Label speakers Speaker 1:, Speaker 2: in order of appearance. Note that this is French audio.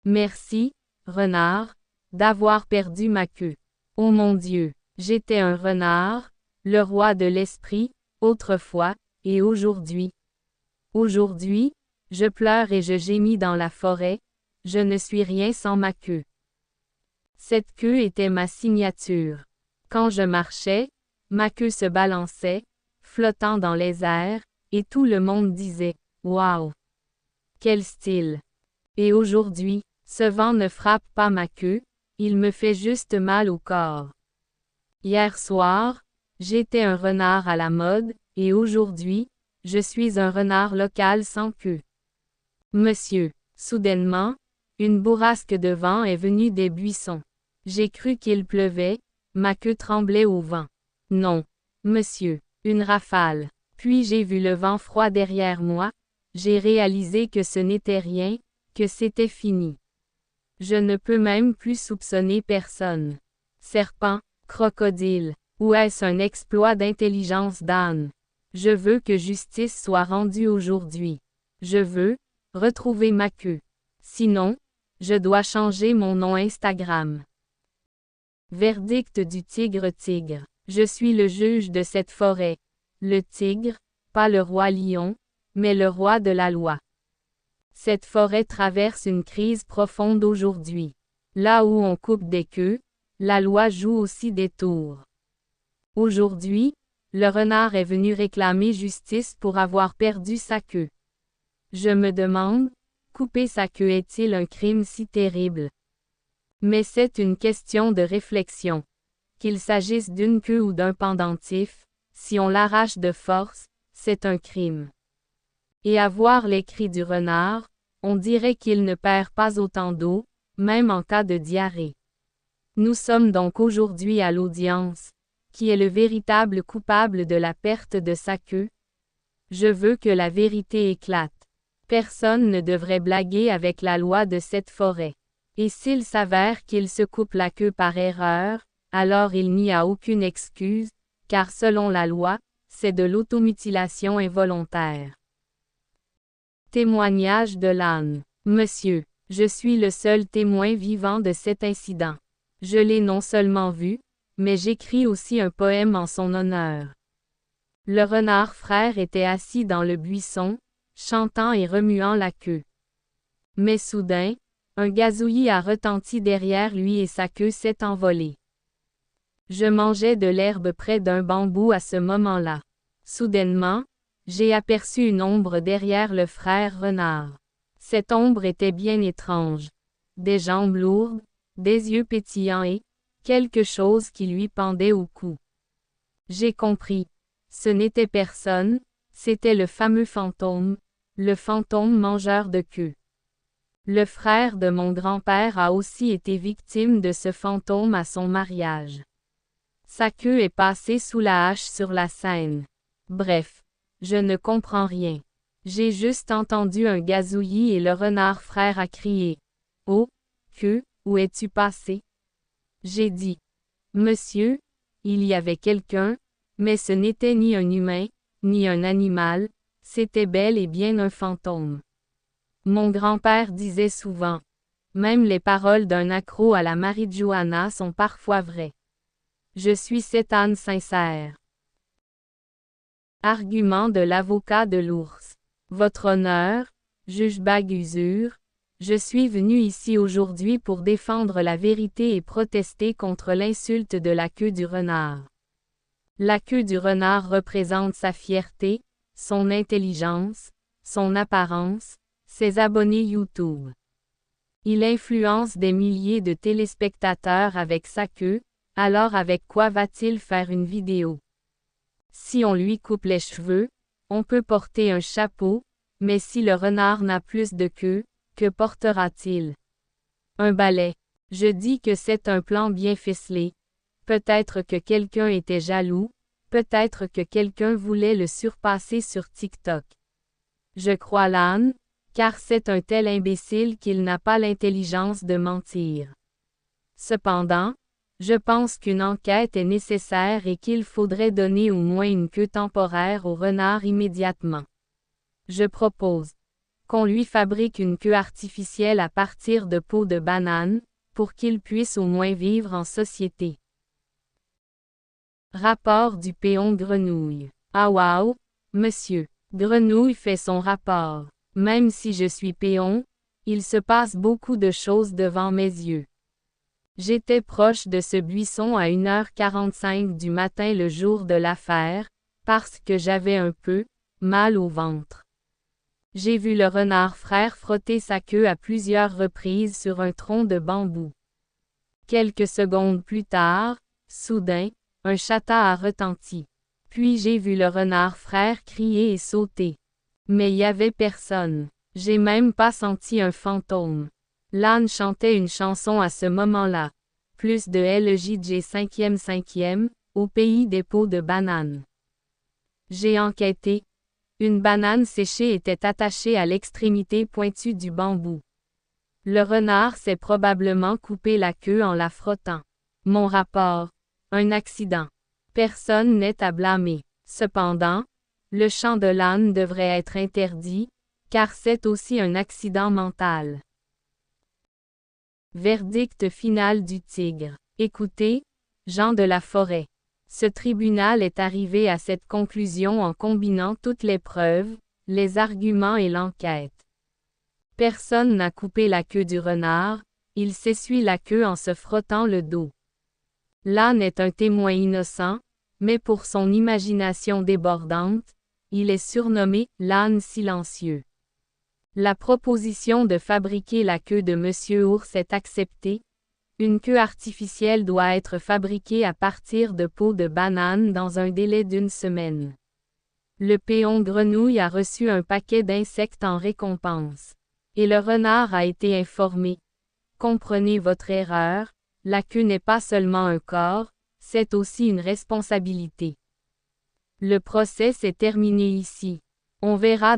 Speaker 1: Merci, renard, d'avoir perdu ma queue. Oh mon Dieu, j'étais un renard, le roi de l'esprit, autrefois, et aujourd'hui. Aujourd'hui, je pleure et je gémis dans la forêt, je ne suis rien sans ma queue. Cette queue était ma signature. Quand je marchais, ma queue se balançait, flottant dans les airs, et tout le monde disait « Waouh! Quel style! » Et aujourd'hui, ce vent ne frappe pas ma queue, il me fait juste mal au corps. Hier soir, j'étais un renard à la mode, et aujourd'hui, je suis un renard local sans queue. Monsieur, soudainement, une bourrasque de vent est venue des buissons. J'ai cru qu'il pleuvait, ma queue tremblait au vent. Non, monsieur, une rafale. Puis j'ai vu le vent froid derrière moi, j'ai réalisé que ce n'était rien, que c'était fini. Je ne peux même plus soupçonner personne. Serpent, crocodile, ou est-ce un exploit d'intelligence d'âne? Je veux que justice soit rendue aujourd'hui. Je veux retrouver ma queue. Sinon, je dois changer mon nom Instagram. Verdict du tigre. Je suis le juge de cette forêt. Le tigre, pas le roi lion, mais le roi de la loi. Cette forêt traverse une crise profonde aujourd'hui. Là où on coupe des queues, la loi joue aussi des tours. Aujourd'hui, le renard est venu réclamer justice pour avoir perdu sa queue. Je me demande, couper sa queue est-il un crime si terrible? Mais c'est une question de réflexion. Qu'il s'agisse d'une queue ou d'un pendentif, si on l'arrache de force, c'est un crime. Et à voir les cris du renard, on dirait qu'il ne perd pas autant d'eau, même en cas de diarrhée. Nous sommes donc aujourd'hui à l'audience. Qui est le véritable coupable de la perte de sa queue? Je veux que la vérité éclate. Personne ne devrait blaguer avec la loi de cette forêt. Et s'il s'avère qu'il se coupe la queue par erreur, alors il n'y a aucune excuse, car selon la loi, c'est de l'automutilation involontaire. Témoignage de l'âne. Monsieur, je suis le seul témoin vivant de cet incident. Je l'ai non seulement vu, mais j'écris aussi un poème en son honneur. Le renard frère était assis dans le buisson, chantant et remuant la queue. Mais soudain, un gazouillis a retenti derrière lui et sa queue s'est envolée. Je mangeais de l'herbe près d'un bambou à ce moment-là. Soudainement, j'ai aperçu une ombre derrière le frère renard. Cette ombre était bien étrange. Des jambes lourdes, des yeux pétillants et quelque chose qui lui pendait au cou. J'ai compris. Ce n'était personne, c'était le fameux fantôme, le fantôme mangeur de queue. Le frère de mon grand-père a aussi été victime de ce fantôme à son mariage. Sa queue est passée sous la hache sur la scène. Bref, je ne comprends rien. J'ai juste entendu un gazouillis et le renard frère a crié. « Oh, queue, où es-tu passé? » J'ai dit. « Monsieur, il y avait quelqu'un, mais ce n'était ni un humain, ni un animal, c'était bel et bien un fantôme. » Mon grand-père disait souvent. Même les paroles d'un accro à la marijuana sont parfois vraies. Je suis cet âne sincère. Argument de l'avocat de l'ours. Votre honneur, juge Bagusure, je suis venu ici aujourd'hui pour défendre la vérité et protester contre l'insulte de la queue du renard. La queue du renard représente sa fierté, son intelligence, son apparence, ses abonnés YouTube. Il influence des milliers de téléspectateurs avec sa queue, alors avec quoi va-t-il faire une vidéo? Si on lui coupe les cheveux, on peut porter un chapeau, mais si le renard n'a plus de queue, que portera-t-il? Un balai. Je dis que c'est un plan bien ficelé. Peut-être que quelqu'un était jaloux, peut-être que quelqu'un voulait le surpasser sur TikTok. Je crois l'âne, car c'est un tel imbécile qu'il n'a pas l'intelligence de mentir. Cependant, je pense qu'une enquête est nécessaire et qu'il faudrait donner au moins une queue temporaire au renard immédiatement. Je propose qu'on lui fabrique une queue artificielle à partir de peau de banane, pour qu'il puisse au moins vivre en société. Rapport du péon grenouille. Ah wow, monsieur. Grenouille fait son rapport. Même si je suis péon, il se passe beaucoup de choses devant mes yeux. J'étais proche de ce buisson à 1h45 du matin le jour de l'affaire, parce que j'avais un peu mal au ventre. J'ai vu le renard frère frotter sa queue à plusieurs reprises sur un tronc de bambou. Quelques secondes plus tard, soudain, un chata a retenti. Puis j'ai vu le renard frère crier et sauter. Mais y avait personne. J'ai même pas senti un fantôme. L'âne chantait une chanson à ce moment-là. Plus de LJJ 5e, au pays des peaux de banane. J'ai enquêté. Une banane séchée était attachée à l'extrémité pointue du bambou. Le renard s'est probablement coupé la queue en la frottant. Mon rapport. Un accident. Personne n'est à blâmer. Cependant, le chant de l'âne devrait être interdit, car c'est aussi un accident mental. Verdict final du tigre. Écoutez, gens de la forêt. Ce tribunal est arrivé à cette conclusion en combinant toutes les preuves, les arguments et l'enquête. Personne n'a coupé la queue du renard, il s'essuie la queue en se frottant le dos. L'âne est un témoin innocent, mais pour son imagination débordante, il est surnommé « l'âne silencieux ». La proposition de fabriquer la queue de Monsieur Ours est acceptée. Une queue artificielle doit être fabriquée à partir de peau de banane dans un délai d'1 semaine. Le péon grenouille a reçu un paquet d'insectes en récompense. Et le renard a été informé. Comprenez votre erreur, la queue n'est pas seulement un corps, c'est aussi une responsabilité. Le procès s'est terminé ici. On verra